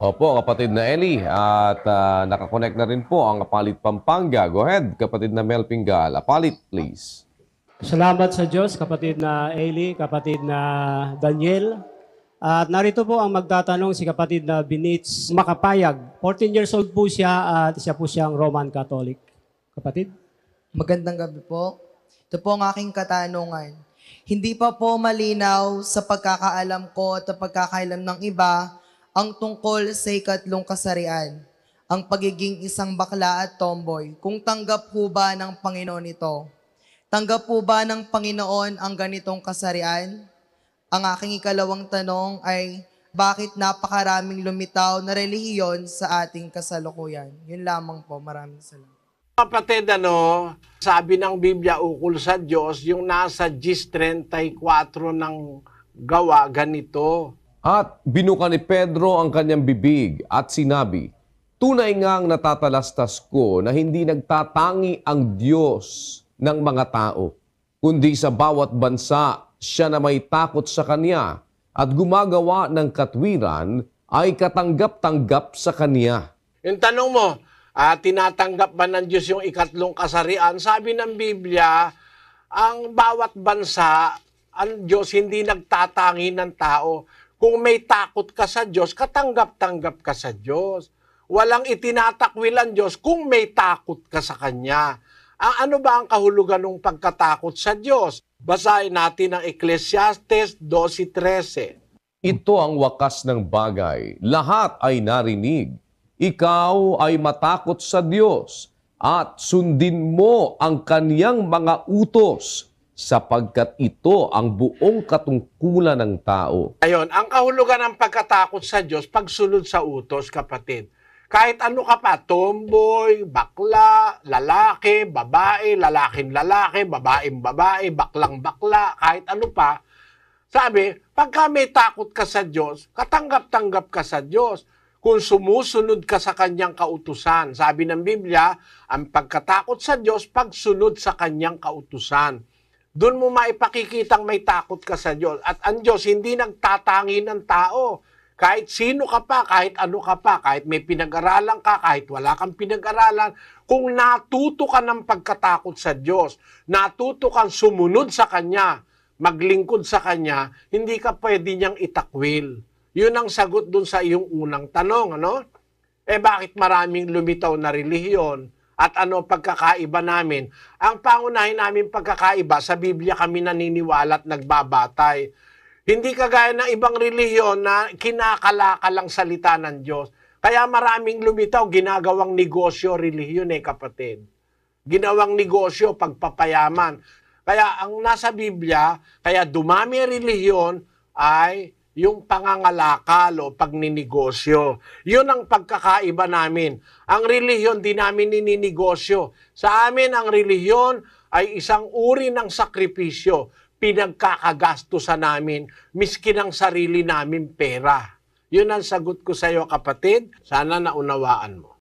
Opo, kapatid na Eli. At nakakonect na rin po ang Apalit Pampanga. Go ahead, kapatid na Mel Pingal. Apalit, please. Salamat sa Diyos, kapatid na Eli, kapatid na Daniel. At narito po ang magtatanong si kapatid na Binits Makapayag. 14 years old po siya at siya po siyang Roman Catholic. Kapatid? Magandang gabi po. Ito po ang aking katanungan. Hindi pa po malinaw sa pagkakaalam ko at pagkakaalam ng iba ang tungkol sa ikatlong kasarian, ang pagiging isang bakla at tomboy. Kung tanggap po ba ng Panginoon ito? Tanggap po ba ng Panginoon ang ganitong kasarian? Ang aking ikalawang tanong ay, bakit napakaraming lumitaw na relihiyon sa ating kasalukuyan? Yun lamang po. Maraming salamat. Kapatid, sabi ng Biblia ukol sa Diyos, yung nasa Gis 34 ng gawa, ganito. At binuka ni Pedro ang kanyang bibig at sinabi, tunay ngang natatalastas ko na hindi nagtatangi ang Diyos ng mga tao, kundi sa bawat bansa siya na may takot sa Kanya at gumagawa ng katwiran ay katanggap-tanggap sa Kanya. Yung tanong mo, tinatanggap ba ng Diyos yung ikatlong kasarian? Sabi ng Biblia, ang bawat bansa, ang Diyos hindi nagtatangi ng tao. Kung may takot ka sa Diyos, katanggap-tanggap ka sa Diyos. Walang itinatakwil ang Diyos kung may takot ka sa Kanya. Ano ba ang kahulugan ng pagkatakot sa Diyos? Basahin natin ang Ecclesiastes 12:13. Ito ang wakas ng bagay, lahat ay narinig. Ikaw ay matakot sa Diyos at sundin mo ang Kaniyang mga utos, sapagkat ito ang buong katungkulan ng tao. Ayun, ang kahulugan ng pagkatakot sa Diyos, pagsunod sa utos, kapatid. Kahit ano ka pa, tomboy, bakla, lalaki, babae, lalaking lalaki, babaeng babae, baklang bakla, kahit ano pa, sabi, pagka may takot ka sa Diyos, katanggap-tanggap ka sa Diyos. Kung sumusunod ka sa Kanyang kautusan. Sabi ng Biblia, ang pagkatakot sa Diyos, pagsunod sa Kanyang kautusan. Doon mo maipakikitang may takot ka sa Diyos. At ang Diyos hindi nagtatangi ng tao. Kahit sino ka pa, kahit ano ka pa, kahit may pinag-aralan ka, kahit wala kang pinag-aralan, kung natuto ka ng pagkatakot sa Diyos, natuto kang sumunod sa Kanya, maglingkod sa Kanya, hindi ka pwede niyang itakwil. Yun ang sagot dun sa iyong unang tanong, ano? Bakit maraming lumitaw na relihiyon? At ano pagkakaiba namin? Ang pangunahin namin pagkakaiba, sa Biblia kami naniniwala at nagbabatay. Hindi kagaya ng ibang relihiyon na kinakalaka lang salita ng Diyos. Kaya maraming lumitaw, ginagawang negosyo, relihiyon kapatid. Ginawang negosyo, pagpapayaman. Kaya ang nasa Biblia, kaya dumami ang relihiyon ay yung pangangalakal o pagninegosyo. Yun ang pagkakaiba namin. Ang relihiyon di namin nininegosyo. Sa amin, ang relihiyon ay isang uri ng sakripisyo. Pinagkakagastusan namin, miski ng sarili namin pera. Yun ang sagot ko sa iyo, kapatid. Sana naunawaan mo.